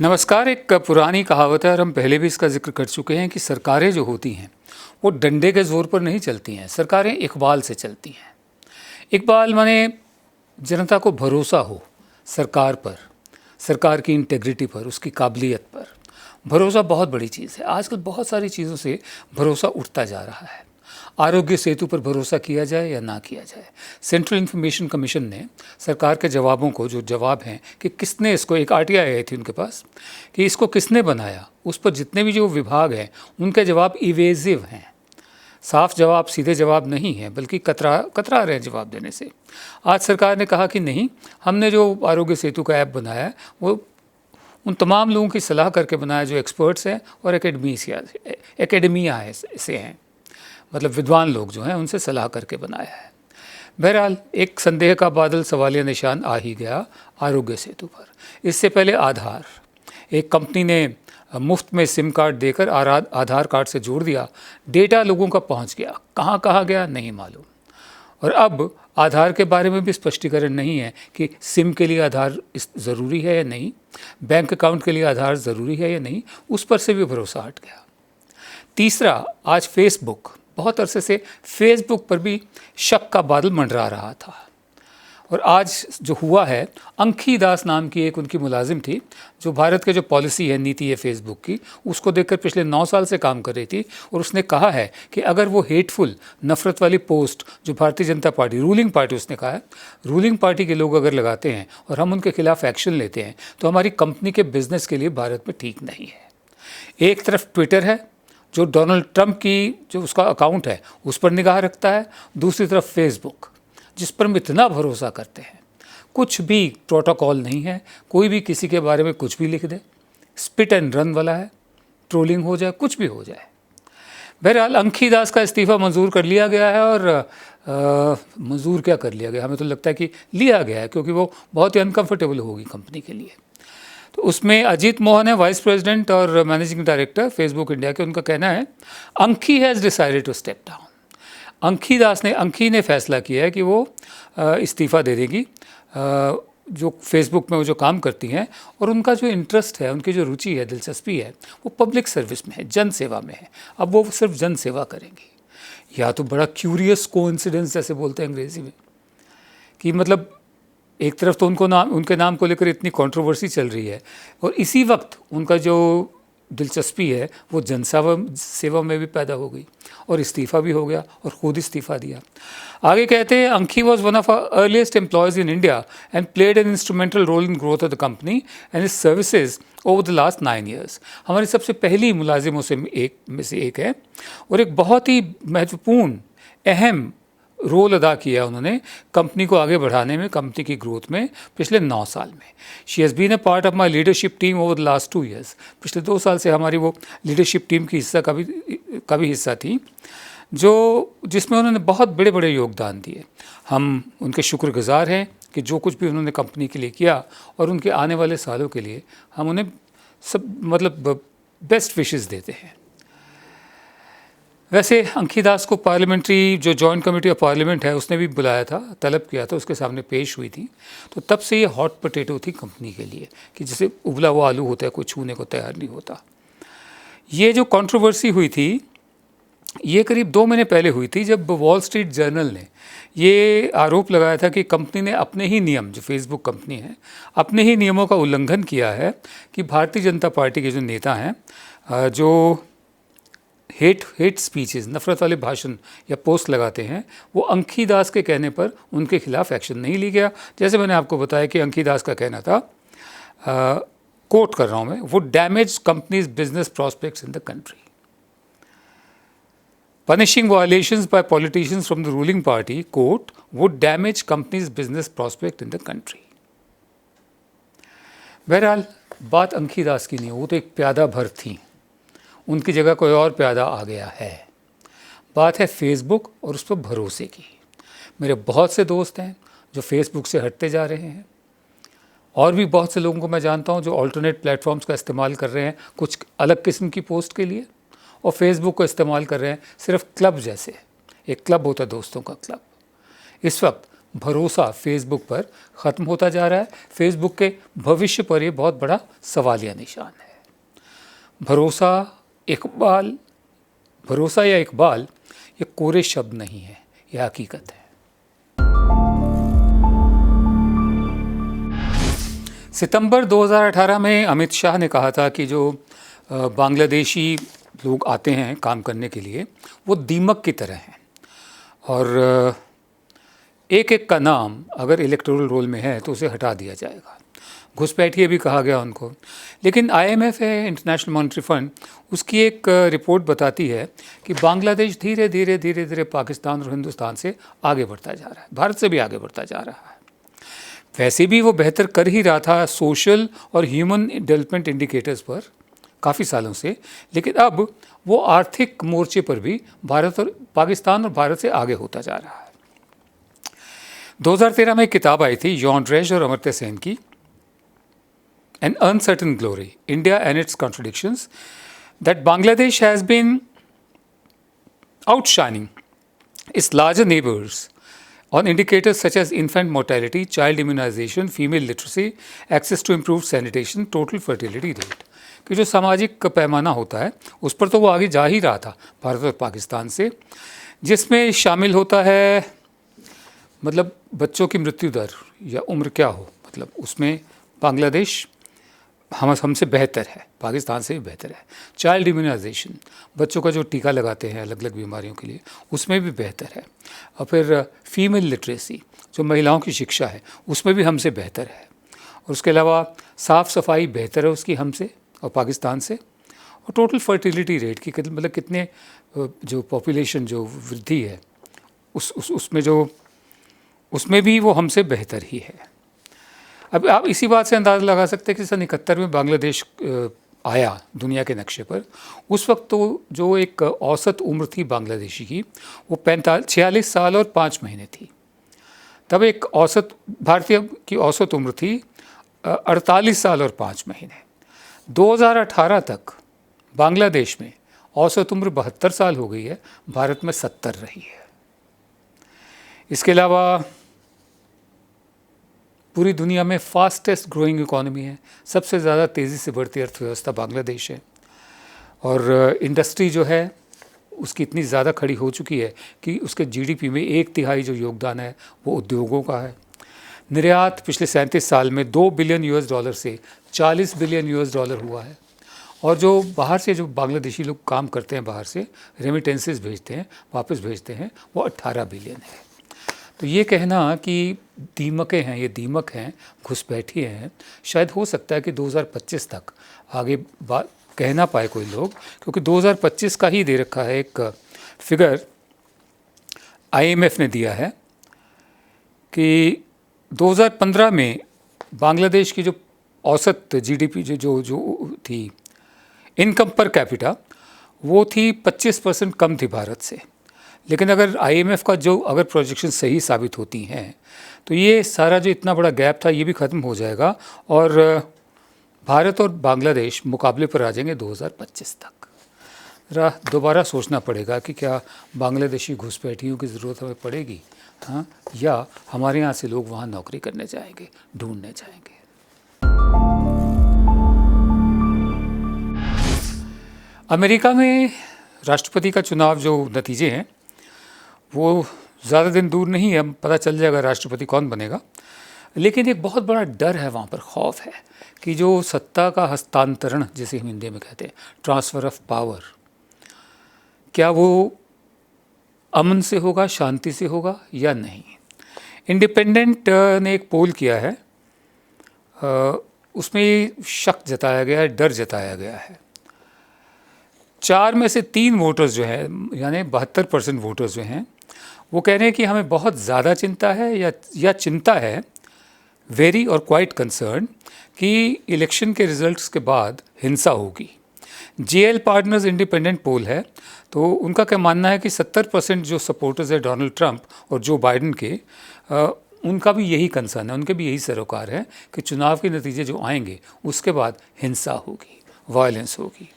नमस्कार। एक पुरानी कहावत है और हम पहले भी इसका जिक्र कर चुके हैं कि सरकारें जो होती हैं वो डंडे के ज़ोर पर नहीं चलती हैं, सरकारें इक़बाल से चलती हैं। इक़बाल माने जनता को भरोसा हो सरकार पर, सरकार की इंटेग्रिटी पर, उसकी काबिलियत पर। भरोसा बहुत बड़ी चीज़ है। आजकल बहुत सारी चीज़ों से भरोसा उठता जा रहा है। आरोग्य सेतु पर भरोसा किया जाए या ना किया जाए, सेंट्रल इंफॉर्मेशन कमीशन ने सरकार के जवाबों को, जो जवाब हैं कि किसने इसको, एक आरटीआई आई थी उनके पास कि इसको किसने बनाया, उस पर जितने भी जो विभाग हैं उनके जवाब इवेजिव हैं। साफ जवाब, सीधे जवाब नहीं है, बल्कि कतरा रहे हैं जवाब देने से। आज सरकार ने कहा कि नहीं, हमने जो आरोग्य सेतु का ऐप बनाया है वो उन तमाम लोगों की सलाह करके बनाया जो एक्सपर्ट्स हैं और एकेडमिया से हैं, मतलब विद्वान लोग जो हैं उनसे सलाह करके बनाया है। बहरहाल एक संदेह का बादल, सवालिया निशान आ ही गया आरोग्य सेतु पर। इससे पहले आधार, एक कंपनी ने मुफ्त में सिम कार्ड देकर आधार कार्ड से जोड़ दिया, डेटा लोगों का पहुंच गया, कहाँ कहाँ गया नहीं मालूम। और अब आधार के बारे में भी स्पष्टीकरण नहीं है कि सिम के लिए आधार ज़रूरी है या नहीं, बैंक अकाउंट के लिए आधार ज़रूरी है या नहीं, उस पर से भी भरोसा हट गया। तीसरा, आज फेसबुक, बहुत अरसे से फेसबुक पर भी शक का बादल मंडरा रहा था। और आज जो हुआ है, अंखी दास नाम की एक उनकी मुलाजिम थी जो भारत के जो पॉलिसी है, नीति है फेसबुक की, उसको देखकर पिछले 9 साल से काम कर रही थी। और उसने कहा है कि अगर वो हेटफुल, नफ़रत वाली पोस्ट जो Bharatiya Janata party, ruling party, उसने कहा है रूलिंग पार्टी के लोग अगर लगाते हैं और हम उनके खिलाफ एक्शन लेते हैं तो हमारी कंपनी के बिजनेस के लिए भारत में ठीक नहीं है। एक तरफ ट्विटर है जो डोनाल्ड ट्रंप की जो उसका अकाउंट है उस पर निगाह रखता है, दूसरी तरफ फेसबुक जिस पर हम इतना भरोसा करते हैं। कुछ भी प्रोटोकॉल नहीं है, कोई भी किसी के बारे में कुछ भी लिख दे, स्पिट एंड रन वाला है, ट्रोलिंग हो जाए, कुछ भी हो जाए। बहरहाल अंखी दास का इस्तीफ़ा मंजूर कर लिया गया है। और मंजूर क्या कर लिया गया, हमें तो लगता है कि लिया गया है, क्योंकि वो बहुत ही अनकम्फर्टेबल होगी कंपनी के लिए। तो उसमें अजीत मोहन है वाइस प्रेसिडेंट और मैनेजिंग डायरेक्टर फेसबुक इंडिया के। उनका कहना है Ankhi has decided to step down. Ankhi ने फैसला किया है कि वो इस्तीफ़ा दे देगी, जो फेसबुक में वो जो काम करती हैं। और उनका जो इंटरेस्ट है, उनकी जो रुचि है, दिलचस्पी है, वो पब्लिक सर्विस में है, जन सेवा में है। अब वो सिर्फ जन सेवा करेंगी। या तो बड़ा क्यूरियस कोइंसिडेंस जैसे बोलते हैं अंग्रेज़ी में, कि मतलब एक तरफ तो उनके नाम को लेकर इतनी कंट्रोवर्सी चल रही है और इसी वक्त उनका जो दिलचस्पी है वो सेवा में भी पैदा हो गई और इस्तीफ़ा भी हो गया और ख़ुद इस्तीफ़ा दिया। आगे कहते हैं Ankhi was one of our earliest employees in India and played an instrumental role in growth of the company and is services over the last 9 years। हमारी सबसे पहली मुलाजिमों में से एक है और एक बहुत ही महत्वपूर्ण, अहम रोल अदा किया उन्होंने कंपनी को आगे बढ़ाने में, कंपनी की ग्रोथ में पिछले 9 साल में। She has been a part of my leadership team over the last 2 years। पिछले 2 साल से हमारी वो लीडरशिप टीम की हिस्सा का भी हिस्सा थी, जिसमें उन्होंने बहुत बड़े बड़े योगदान दिए। हम उनके शुक्रगुजार हैं कि जो कुछ भी उन्होंने कंपनी के लिए किया और उनके आने वाले सालों के लिए हम उन्हें सब बेस्ट विशेस देते हैं। वैसे अंखी दास को पार्लियामेंट्री जो जॉइंट कमेटी ऑफ पार्लियामेंट है उसने भी बुलाया था, तलब किया था, उसके सामने पेश हुई थी। तो तब से ये हॉट पोटैटो थी कंपनी के लिए कि जैसे उबला हुआ आलू होता है, कोई छूने को तैयार नहीं होता। ये जो कंट्रोवर्सी हुई थी ये करीब 2 महीने पहले हुई थी, जब वॉल स्ट्रीट जर्नल ने ये आरोप लगाया था कि कंपनी ने अपने ही नियम, जो फेसबुक कंपनी है, अपने ही नियमों का उल्लंघन किया है कि भारतीय जनता पार्टी के जो नेता हैं जो हेट स्पीचेस, नफ़रत वाले भाषण या पोस्ट लगाते हैं, वो अंखी दास के कहने पर उनके खिलाफ एक्शन नहीं लिया गया। जैसे मैंने आपको बताया कि अंखी दास का कहना था, कोट कर रहा हूँ मैं, वो damage companies business prospects in the country, punishing violations by politicians from the ruling party, quote, would damage companies' business prospect in the country। बहरहाल बात अंखी दास की नहीं, वो तो एक प्यादा भर थी, उनकी जगह कोई और प्यादा आ गया है। बात है फेसबुक और उस पर भरोसे की। मेरे बहुत से दोस्त हैं जो फेसबुक से हटते जा रहे हैं और भी बहुत से लोगों को मैं जानता हूँ जो अल्टरनेट प्लेटफॉर्म्स का इस्तेमाल कर रहे हैं कुछ अलग किस्म की पोस्ट के लिए, और फेसबुक को इस्तेमाल कर रहे हैं सिर्फ क्लब जैसे। एक क्लब होता है दोस्तों का क्लब। इस वक्त भरोसा फेसबुक पर ख़त्म होता जा रहा है। फेसबुक के भविष्य पर ये बहुत बड़ा सवालिया निशान है। भरोसा या इकबाल ये कोरे शब्द नहीं है, यह हकीकत है। सितंबर 2018 में अमित शाह ने कहा था कि जो बांग्लादेशी लोग आते हैं काम करने के लिए वो दीमक की तरह हैं और एक एक का नाम अगर इलेक्टोरल रोल में है तो उसे हटा दिया जाएगा। घुसपैठिए भी कहा गया उनको। लेकिन IMF है, इंटरनेशनल मॉनेटरी फंड, उसकी एक रिपोर्ट बताती है कि बांग्लादेश धीरे धीरे पाकिस्तान और हिंदुस्तान से आगे बढ़ता जा रहा है, भारत से भी आगे बढ़ता जा रहा है। वैसे भी वो बेहतर कर ही रहा था सोशल और ह्यूमन डेवलपमेंट इंडिकेटर्स पर काफ़ी सालों से, लेकिन अब वो आर्थिक मोर्चे पर भी पाकिस्तान और भारत से आगे होता जा रहा है। 2013 में एक किताब आई थी जॉन ड्रेज और अमर्त्य सेन की, an uncertain glory, India and its contradictions, that Bangladesh has been outshining its larger neighbours on indicators such as infant mortality, child immunization, female literacy, access to improved sanitation, total fertility rate। कि जो सामाजिक पैमाना होता है उस पर तो वो आगे जा ही रहा था भारत और पाकिस्तान से, जिसमें शामिल होता है मतलब बच्चों की मृत्यु दर या उम्र क्या हो, मतलब उसमें बांग्लादेश हमसे बेहतर है, पाकिस्तान से भी बेहतर है। चाइल्ड इम्यूनाइजेशन, बच्चों का जो टीका लगाते हैं अलग अलग बीमारियों के लिए, उसमें भी बेहतर है। और फिर फीमेल लिटरेसी, जो महिलाओं की शिक्षा है, उसमें भी हमसे बेहतर है। और उसके अलावा साफ़ सफाई बेहतर है उसकी हमसे और पाकिस्तान से। और टोटल फर्टिलिटी रेट की मतलब कितने जो पॉपुलेशन जो वृद्धि है उसमें भी वो हमसे बेहतर ही है। अब आप इसी बात से अंदाज़ा लगा सकते हैं कि सन 71 में बांग्लादेश आया दुनिया के नक्शे पर। उस वक्त तो जो एक औसत उम्र थी बांग्लादेशी की वो 46 साल और 5 महीने थी। तब एक औसत भारतीय की औसत उम्र थी 48 साल और 5 महीने। 2018 तक बांग्लादेश में औसत उम्र 72 साल हो गई है, भारत में 70 रही है। इसके अलावा पूरी दुनिया में फास्टेस्ट ग्रोइंग इकोनॉमी है, सबसे ज़्यादा तेज़ी से बढ़ती अर्थव्यवस्था बांग्लादेश है। और इंडस्ट्री जो है उसकी इतनी ज़्यादा खड़ी हो चुकी है कि उसके GDP में 1/3 जो योगदान है वो उद्योगों का है। निर्यात पिछले 37 साल में $2 बिलियन से $40 बिलियन हुआ है। और जो बाहर से जो बांग्लादेशी लोग काम करते हैं, बाहर से रेमिटेंसेस भेजते हैं, वापस भेजते हैं, वो 18 बिलियन है। तो ये कहना कि दीमकें हैं, ये दीमक हैं, घुसपैठिए हैं, शायद हो सकता है कि 2025 तक आगे बात कह ना पाए कोई लोग, क्योंकि 2025 का ही दे रखा है एक फिगर IMF ने दिया है कि 2015 में बांग्लादेश की जो औसत GDP जो थी इनकम पर कैपिटा, वो थी 25% कम थी भारत से। लेकिन अगर IMF का जो अगर प्रोजेक्शन सही साबित होती हैं तो ये सारा जो इतना बड़ा गैप था ये भी ख़त्म हो जाएगा और भारत और बांग्लादेश मुकाबले पर आ जाएंगे 2025 तक। ज़रा दोबारा सोचना पड़ेगा कि क्या बांग्लादेशी घुसपैठियों की ज़रूरत हमें पड़ेगी, हाँ, या हमारे यहाँ से लोग वहाँ नौकरी करने जाएंगे, ढूंढने जाएंगे। अमेरिका में राष्ट्रपति का चुनाव जो नतीजे हैं वो ज़्यादा दिन दूर नहीं है, पता चल जाएगा राष्ट्रपति कौन बनेगा। लेकिन एक बहुत बड़ा डर है वहाँ पर, खौफ है कि जो सत्ता का हस्तांतरण जिसे हम हिंदी में कहते हैं, ट्रांसफ़र ऑफ पावर, क्या वो अमन से होगा, शांति से होगा या नहीं। इंडिपेंडेंट ने एक पोल किया है, उसमें शक जताया गया है, डर जताया गया है। 4 में से 3 वोटर्स जो है, यानी 72% वोटर्स जो हैं, वो कह रहे हैं कि हमें बहुत ज़्यादा चिंता है या चिंता है, वेरी और क्वाइट कंसर्न, कि इलेक्शन के रिजल्ट्स के बाद हिंसा होगी। JL पार्टनर्स इंडिपेंडेंट पोल है, तो उनका क्या मानना है कि 70% जो सपोर्टर्स है डोनाल्ड ट्रंप और जो बाइडन के, उनका भी यही कंसर्न है, उनके भी यही सरोकार है कि चुनाव के नतीजे जो आएंगे उसके बाद हिंसा होगी, वायलेंस होगी।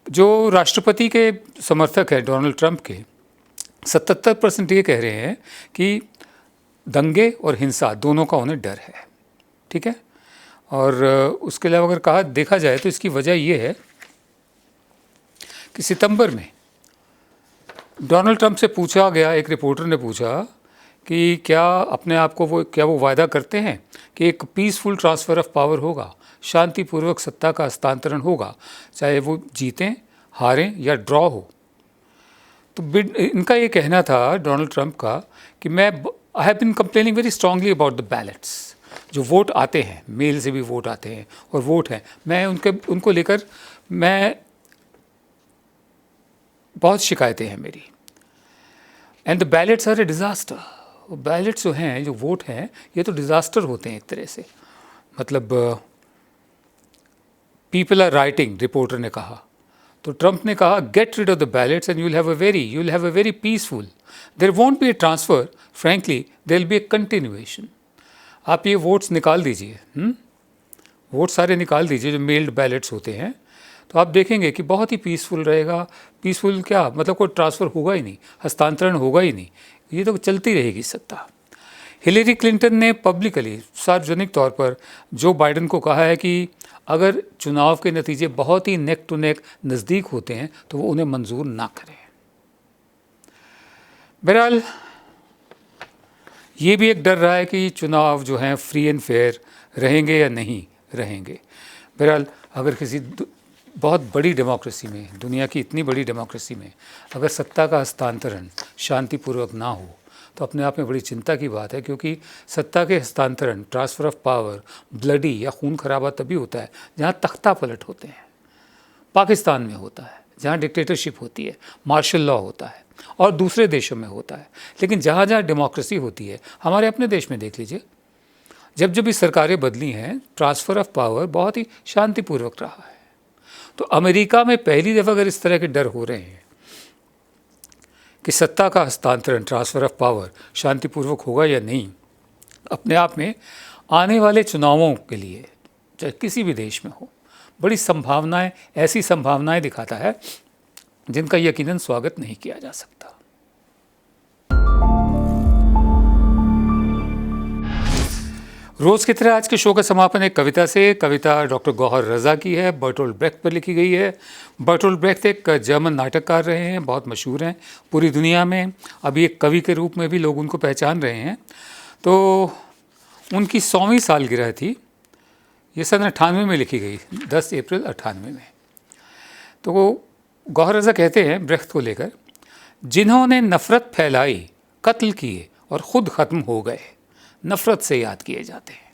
जो राष्ट्रपति के समर्थक हैं डोनाल्ड ट्रंप के, 77% ये कह रहे हैं कि दंगे और हिंसा दोनों का उन्हें डर है, ठीक है। और उसके अलावा अगर देखा जाए तो इसकी वजह ये है कि सितंबर में डोनाल्ड ट्रंप से पूछा गया, एक रिपोर्टर ने पूछा कि क्या अपने आप को वो वायदा करते हैं कि एक पीसफुल ट्रांसफ़र ऑफ पावर होगा, शांतिपूर्वक सत्ता का हस्तांतरण होगा, चाहे वो जीतें, हारें या ड्रॉ हो। तो इनका ये कहना था डोनाल्ड ट्रंप का कि I have been complaining very strongly about the ballots, जो वोट आते हैं, मेल से भी वोट आते हैं और वोट हैं, मैं उनको लेकर मैं बहुत शिकायतें हैं मेरी। And the ballots are a disaster. Ballots जो हैं, जो वोट हैं, ये तो डिज़ास्टर होते हैं एक तरह से। मतलब पीपल आर राइटिंग, रिपोर्टर ने कहा। तो ट्रंप ने कहा get rid of the ballots and you will have a very peaceful, there won't be a transfer, frankly there will be a continuation. आप ये वोट्स निकाल दीजिए, वोट सारे निकाल दीजिए जो मेल्ड बैलेट्स होते हैं, तो आप देखेंगे कि बहुत ही पीसफुल रहेगा। पीसफुल क्या मतलब, कोई ट्रांसफ़र होगा ही नहीं, हस्तांतरण होगा ही नहीं, ये तो चलती रहेगी सत्ता। हिलेरी क्लिंटन ने पब्लिकली, सार्वजनिक तौर पर जो बाइडेन को कहा है कि अगर चुनाव के नतीजे बहुत ही नेक टू नेक नज़दीक होते हैं तो वो उन्हें मंजूर ना करें। बहरहाल ये भी एक डर रहा है कि चुनाव जो हैं फ्री एंड फेयर रहेंगे या नहीं रहेंगे। बहरहाल अगर किसी बहुत बड़ी डेमोक्रेसी में, दुनिया की इतनी बड़ी डेमोक्रेसी में, अगर सत्ता का हस्तांतरण शांतिपूर्वक ना हो तो अपने आप में बड़ी चिंता की बात है, क्योंकि सत्ता के हस्तांतरण, ट्रांसफ़र ऑफ पावर, ब्लडी या खून खराबा तभी होता है जहाँ तख्ता पलट होते हैं। पाकिस्तान में होता है, जहाँ डिक्टेटरशिप होती है, मार्शल लॉ होता है, और दूसरे देशों में होता है। लेकिन जहाँ जहाँ डेमोक्रेसी होती है, हमारे अपने देश में देख लीजिए, जब जब भी सरकारें बदली हैं, ट्रांसफ़र ऑफ पावर बहुत ही शांतिपूर्वक रहा है। तो अमेरिका में पहली दफ़ा अगर इस तरह के डर हो रहे हैं कि सत्ता का हस्तांतरण, ट्रांसफ़र ऑफ पावर शांतिपूर्वक होगा या नहीं, अपने आप में आने वाले चुनावों के लिए, चाहे किसी भी देश में हो, बड़ी संभावनाएं, ऐसी संभावनाएं दिखाता है जिनका यकीनन स्वागत नहीं किया जा सकता। रोज़ की तरह आज के शो का समापन एक कविता से। कविता डॉक्टर गौहर रज़ा की है, बर्टोल्ड ब्रेख्ट पर लिखी गई है। बर्टोल्ड ब्रेख्ट एक जर्मन नाटककार रहे हैं, बहुत मशहूर हैं पूरी दुनिया में। अभी एक कवि के रूप में भी लोग उनको पहचान रहे हैं। तो उनकी 100वीं सालगिरह थी, ये सन 98 में लिखी गई, 10 अप्रैल 98 में। तो वो गौहर रज़ा कहते हैं ब्रेख्ट को लेकर, जिन्होंने नफ़रत फैलाई, कत्ल किए और ख़ुद ख़त्म हो गए, नफ़रत से याद किए जाते हैं।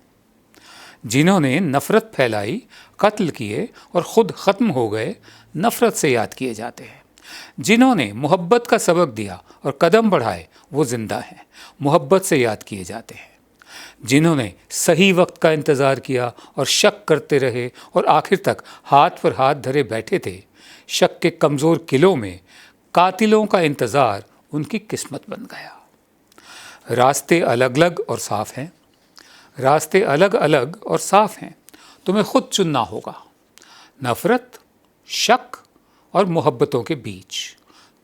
जिन्होंने नफ़रत फैलाई, कत्ल किए और ख़ुद ख़त्म हो गए, नफ़रत से याद किए जाते हैं। जिन्होंने मोहब्बत का सबक दिया और कदम बढ़ाए, वो ज़िंदा हैं, मोहब्बत से याद किए जाते हैं। जिन्होंने सही वक्त का इंतज़ार किया और शक करते रहे और आखिर तक हाथ पर हाथ धरे बैठे थे, शक के कमज़ोर किलों में कातिलों का इंतज़ार उनकी किस्मत बन गया। रास्ते अलग अलग और साफ़ हैं, रास्ते अलग अलग और साफ़ हैं, तुम्हें खुद चुनना होगा। नफ़रत, शक और मोहब्बतों के बीच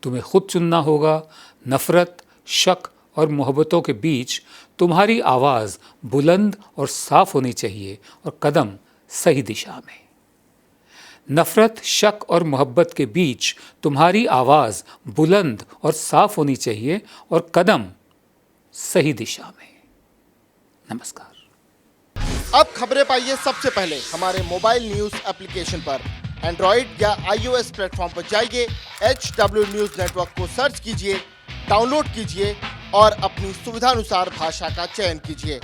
तुम्हें खुद चुनना होगा। नफ़रत, शक और मोहब्बतों के बीच तुम्हारी आवाज़ बुलंद और साफ़ होनी चाहिए और कदम सही दिशा में। नफ़रत, शक और मोहब्बत के बीच तुम्हारी आवाज़ बुलंद और साफ़ होनी चाहिए और कदम सही दिशा में। नमस्कार। अब खबरें पाइए सबसे पहले हमारे मोबाइल न्यूज़ एप्लीकेशन पर। एंड्रॉइड या iOS प्लेटफॉर्म पर जाइए, HW न्यूज़ नेटवर्क को सर्च कीजिए, डाउनलोड कीजिए और अपनी सुविधानुसार भाषा का चयन कीजिए।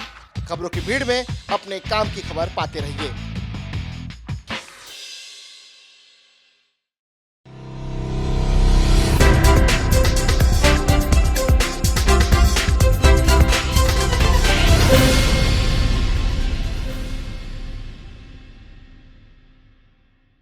खबरों की भीड़ में अपने काम की खबर पाते रहिए।